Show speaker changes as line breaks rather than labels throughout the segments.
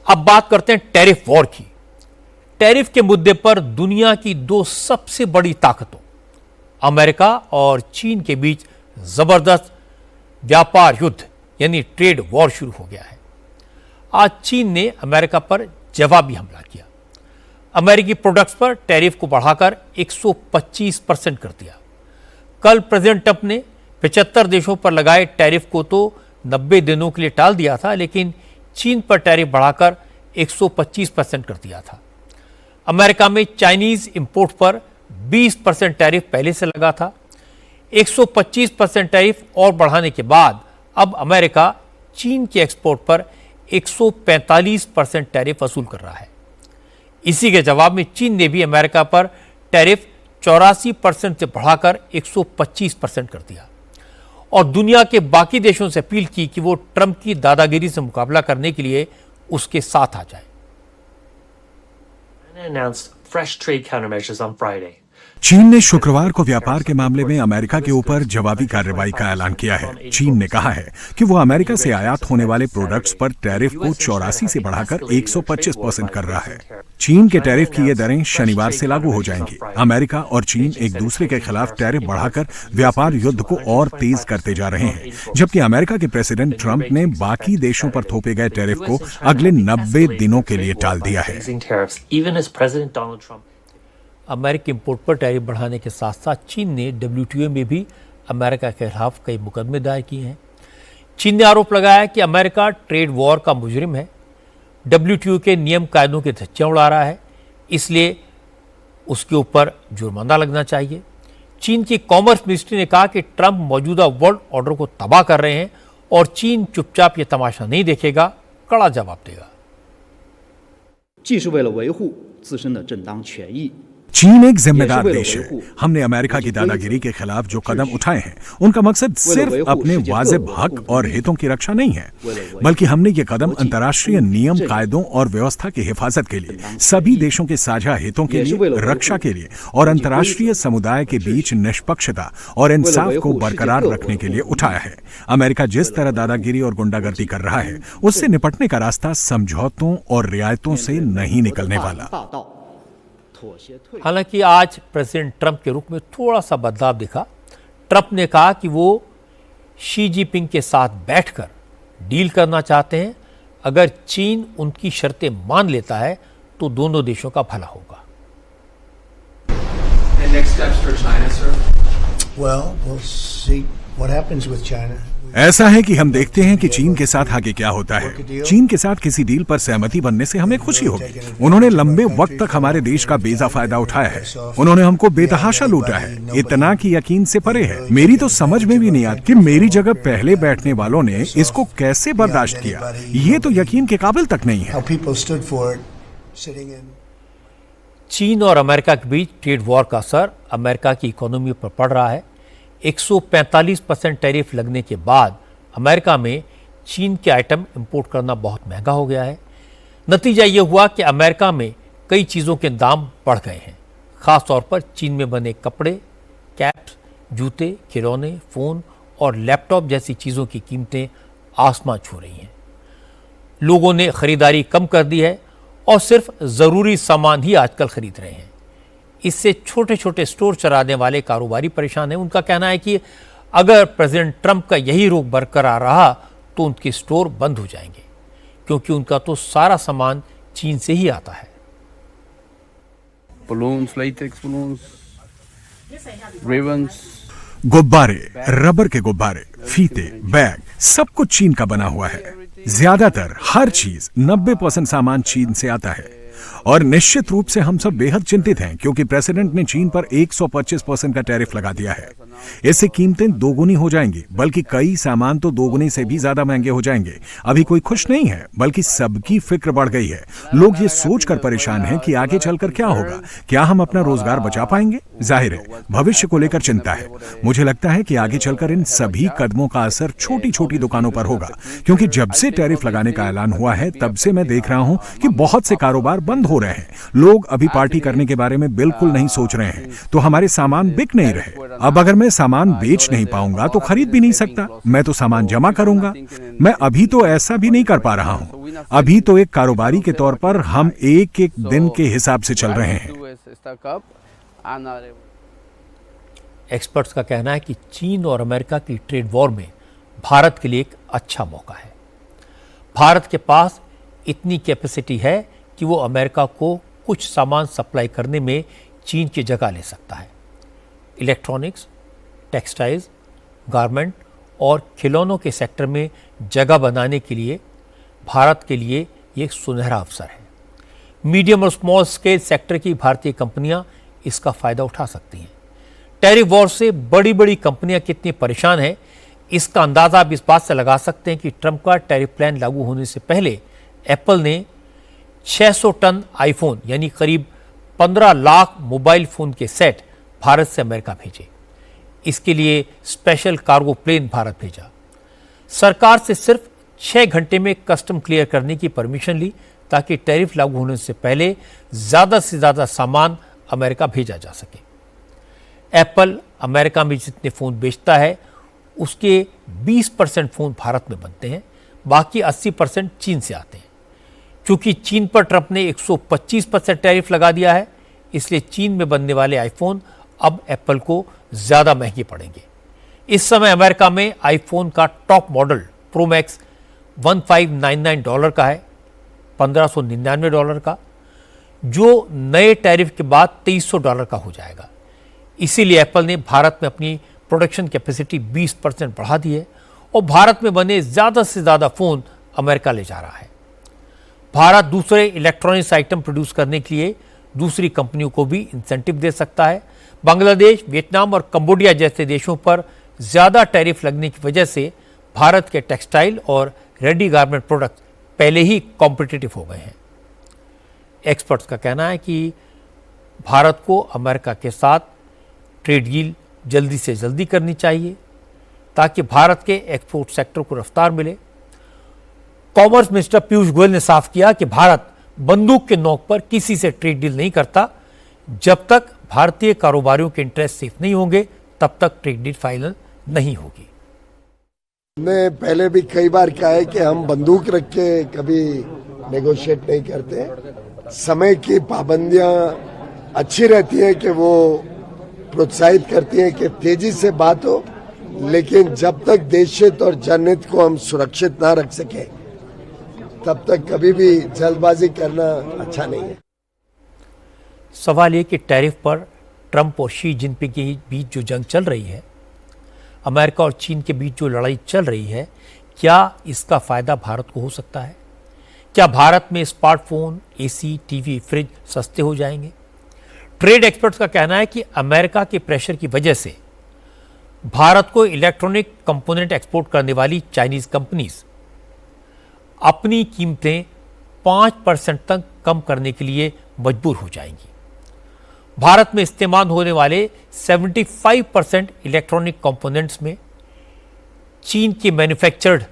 अब बात करते हैं टैरिफ वॉर की। टैरिफ के मुद्दे पर दुनिया की दो सबसे बड़ी ताकतों अमेरिका और चीन के बीच जबरदस्त व्यापार युद्ध यानी ट्रेड वॉर शुरू हो गया है। आज चीन ने अमेरिका पर जवाबी हमला किया। अमेरिकी प्रोडक्ट्स पर टैरिफ को बढ़ाकर 125% कर दिया। कल प्रेसिडेंट ट्रंप ने 75 देशों पर लगाए टैरिफ को तो 90 दिनों के लिए टाल दिया था, लेकिन चीन पर टैरिफ बढ़ाकर 125% कर दिया था। अमेरिका में चाइनीज इंपोर्ट पर 20% टैरिफ पहले से लगा था। 125% टैरिफ और बढ़ाने के बाद अब अमेरिका चीन के एक्सपोर्ट पर 145% टैरिफ वसूल कर रहा है। इसी के जवाब में चीन ने भी अमेरिका पर टैरिफ 84% से बढ़ाकर 125% कर दिया और दुनिया के बाकी देशों से अपील की कि वो ट्रंप की दादागिरी से मुकाबला करने के लिए उसके साथ आ जाए।
चीन ने शुक्रवार को व्यापार के मामले में अमेरिका के ऊपर जवाबी कार्रवाई का ऐलान किया है। चीन ने कहा है कि वो अमेरिका से आयात होने वाले प्रोडक्ट्स पर टैरिफ को 84 से बढ़ाकर 125% कर रहा है। चीन के टैरिफ की ये दरें शनिवार से लागू हो जाएंगी। अमेरिका और चीन एक दूसरे के खिलाफ टैरिफ बढ़ाकर व्यापार युद्ध को और तेज करते जा रहे हैं, जबकि अमेरिका के प्रेसिडेंट ट्रंप ने बाकी देशों पर थोपे गए टैरिफ को अगले 90 दिनों के लिए टाल दिया है।
अमेरिकी इंपोर्ट पर टैरिफ बढ़ाने के साथ साथ चीन ने WTO में भी अमेरिका के खिलाफ कई मुकदमे दायर किए हैं। चीन ने आरोप लगाया कि अमेरिका ट्रेड वॉर का मुजरिम है, WTO के नियम कायदों के धज्जियां उड़ा रहा है, इसलिए उसके ऊपर जुर्माना लगना चाहिए। चीन की कॉमर्स मिनिस्ट्री ने कहा कि ट्रंप मौजूदा वर्ल्ड ऑर्डर को तबाह कर रहे हैं और चीन चुपचाप ये तमाशा नहीं देखेगा, कड़ा जवाब देगा।
चीन एक जिम्मेदार देश है। हमने अमेरिका की दादागिरी के खिलाफ जो कदम उठाए हैं उनका मकसद सिर्फ अपने वाजिब हक और हितों की रक्षा नहीं है, बल्कि हमने ये कदम अंतर्राष्ट्रीय नियम कायदों और व्यवस्था की हिफाजत के लिए, सभी देशों के साझा हितों के लिए, रक्षा के लिए और अंतर्राष्ट्रीय समुदाय के बीच निष्पक्षता और इंसाफ को बरकरार रखने के लिए उठाया है। अमेरिका जिस तरह दादागिरी और गुंडागर्दी कर रहा है उससे निपटने का रास्ता समझौतों और रियायतों से नहीं निकलने वाला।
हालांकि आज प्रेसिडेंट ट्रंप के रुख में थोड़ा सा बदलाव दिखा। ट्रंप ने कहा कि वो शी जिनपिंग के साथ बैठकर डील करना चाहते हैं। अगर चीन उनकी शर्तें मान लेता है तो दोनों देशों का भला होगा।
ऐसा है कि हम देखते हैं कि चीन के साथ आगे क्या होता है। चीन के साथ किसी डील पर सहमति बनने से हमें खुशी होगी। उन्होंने लंबे वक्त तक हमारे देश का बेजा फायदा उठाया है। उन्होंने हमको बेतहाशा लूटा है, इतना कि यकीन से परे है। मेरी तो समझ में भी नहीं आती कि मेरी जगह पहले बैठने वालों ने इसको कैसे बर्दाश्त किया। ये तो यकीन के काबिल तक नहीं है।
चीन और अमेरिका के बीच ट्रेड वॉर का असर अमेरिका की इकोनॉमी पर पड़ रहा है। 145% टैरिफ लगने के बाद अमेरिका में चीन के आइटम इंपोर्ट करना बहुत महंगा हो गया है। नतीजा ये हुआ कि अमेरिका में कई चीज़ों के दाम बढ़ गए हैं। ख़ास तौर पर चीन में बने कपड़े, कैप्स, जूते, खिलौने, फ़ोन और लैपटॉप जैसी चीज़ों की कीमतें आसमान छू रही हैं। लोगों ने ख़रीदारी कम कर दी है और सिर्फ ज़रूरी सामान ही आजकल खरीद रहे हैं। इससे छोटे छोटे स्टोर चलाने वाले कारोबारी परेशान हैं। उनका कहना है कि अगर प्रेसिडेंट ट्रंप का यही रुख बरकरार रहा तो उनके स्टोर बंद हो जाएंगे, क्योंकि उनका तो सारा सामान चीन से ही आता है।
गुब्बारे, रबर के गुब्बारे, फीते, बैग, सब कुछ चीन का बना हुआ है। ज्यादातर हर चीज 90% सामान चीन से आता है और निश्चित रूप से हम सब बेहद चिंतित हैं, क्योंकि प्रेसिडेंट ने चीन पर 125% का टैरिफ लगा दिया है। इससे कीमतें दोगुनी हो जाएंगी, बल्कि कई सामान तो दोगुनी से भी ज्यादा महंगे हो जाएंगे। अभी कोई खुश नहीं है, बल्कि सबकी फिक्र बढ़ गई है। लोग ये सोचकर परेशान हैं कि आगे चलकर क्या होगा, क्या हम अपना रोजगार बचा पाएंगे। जाहिर है भविष्य को लेकर चिंता है। मुझे लगता है कि आगे चलकर इन सभी कदमों का असर छोटी छोटी दुकानों पर होगा, क्योंकि जब से टैरिफ लगाने का ऐलान हुआ है तब से मैं देख रहा हूं कि बहुत से कारोबार बंद हो रहे हैं। लोग अभी पार्टी करने के बारे में बिल्कुल नहीं सोच रहे हैं, तो हमारे सामान बिक नहीं रहे। अब अगर मैं सामान बेच नहीं पाऊंगा तो खरीद भी नहीं सकता। मैं तो सामान जमा करूंगा। मैं अभी तो ऐसा भी नहीं कर पा रहा हूं। अभी तो एक कारोबारी के तौर पर हम एक एक दिन के हिसाब से चल रहे हैं।
एक्सपर्ट्स का कहना है कि चीन और अमेरिका की ट्रेड वॉर में भारत के लिए एक अच्छा मौका है। भारत के पास इतनी कैपेसिटी है कि वो अमेरिका को कुछ सामान सप्लाई करने में चीन की जगह ले सकता है। इलेक्ट्रॉनिक्स, टेक्सटाइल्स, गारमेंट और खिलौनों के सेक्टर में जगह बनाने के लिए भारत के लिए ये एक सुनहरा अवसर है। मीडियम और स्मॉल स्केल सेक्टर की भारतीय कंपनियां इसका फायदा उठा सकती हैं। टैरिफ वॉर से बड़ी बड़ी कंपनियां कितनी परेशान हैं, इसका अंदाजा आप इस बात से लगा सकते हैं कि ट्रंप का टैरिफ प्लान लागू होने से पहले एप्पल ने 600 टन आईफोन यानी करीब 15 लाख मोबाइल फोन के सेट भारत से अमेरिका भेजे। इसके लिए स्पेशल कार्गो प्लेन भारत भेजा। सरकार से सिर्फ 6 घंटे में कस्टम क्लियर करने की परमिशन ली ताकि टैरिफ लागू होने से पहले ज्यादा से ज्यादा सामान अमेरिका भेजा जा सके। एप्पल अमेरिका में जितने फोन बेचता है उसके 20% फोन भारत में बनते हैं, बाकी 80% चीन से आते हैं। क्योंकि चीन पर ट्रंप ने 125% टैरिफ लगा दिया है, इसलिए चीन में बनने वाले आईफोन अब एप्पल को ज्यादा महंगे पड़ेंगे। इस समय अमेरिका में आईफोन का टॉप मॉडल प्रो मैक्स $1599 का है, $1599 का, जो नए टैरिफ के बाद $2300 का हो जाएगा। इसीलिए एप्पल ने भारत में अपनी प्रोडक्शन कैपेसिटी 20% बढ़ा दी है और भारत में बने ज्यादा से ज्यादा फोन अमेरिका ले जा रहा है। भारत दूसरे इलेक्ट्रॉनिक्स आइटम प्रोड्यूस करने के लिए दूसरी कंपनियों को भी इंसेंटिव दे सकता है। बांग्लादेश, वियतनाम और कंबोडिया जैसे देशों पर ज्यादा टैरिफ लगने की वजह से भारत के टेक्सटाइल और रेडी गारमेंट प्रोडक्ट पहले ही कॉम्पिटिटिव हो गए हैं। एक्सपर्ट्स का कहना है कि भारत को अमेरिका के साथ ट्रेड डील जल्दी से जल्दी करनी चाहिए ताकि भारत के एक्सपोर्ट सेक्टर को रफ्तार मिले। कॉमर्स मिनिस्टर पीयूष गोयल ने साफ किया कि भारत बंदूक के नोक पर किसी से ट्रेड डील नहीं करता। जब तक भारतीय कारोबारियों के इंटरेस्ट सेफ नहीं होंगे तब तक ट्रेड डील फाइनल नहीं होगी।
हमने पहले भी कई बार कहा है कि हम बंदूक रख के कभी नेगोशिएट नहीं करते। समय की पाबंदियां अच्छी रहती है कि वो प्रोत्साहित करती है कि तेजी से बात हो, लेकिन जब तक देश हित और जनहित को हम सुरक्षित ना रख सके तब तक कभी भी जल्दबाजी करना अच्छा नहीं है।
सवाल ये कि टैरिफ पर ट्रंप और शी जिनपिंग के बीच जो जंग चल रही है, अमेरिका और चीन के बीच जो लड़ाई चल रही है, क्या इसका फायदा भारत को हो सकता है? क्या भारत में स्मार्टफोन, एसी, टीवी, फ्रिज सस्ते हो जाएंगे? ट्रेड एक्सपर्ट्स का कहना है कि अमेरिका के प्रेशर की वजह से भारत को इलेक्ट्रॉनिक कंपोनेंट एक्सपोर्ट करने वाली चाइनीज कंपनीज अपनी कीमतें 5% तक कम करने के लिए मजबूर हो जाएंगी। भारत में इस्तेमाल होने वाले 75% इलेक्ट्रॉनिक कंपोनेंट्स में चीन के मैन्युफैक्चर्ड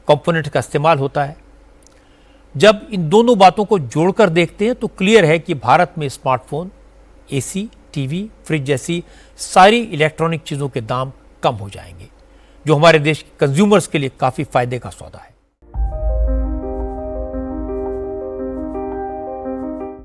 कंपोनेंट का इस्तेमाल होता है। जब इन दोनों बातों को जोड़कर देखते हैं तो क्लियर है कि भारत में स्मार्टफोन, एसी, टीवी, फ्रिज जैसी सारी इलेक्ट्रॉनिक चीज़ों के दाम कम हो जाएंगे, जो हमारे देश के कंज्यूमर्स के लिए काफ़ी फायदे का सौदा है।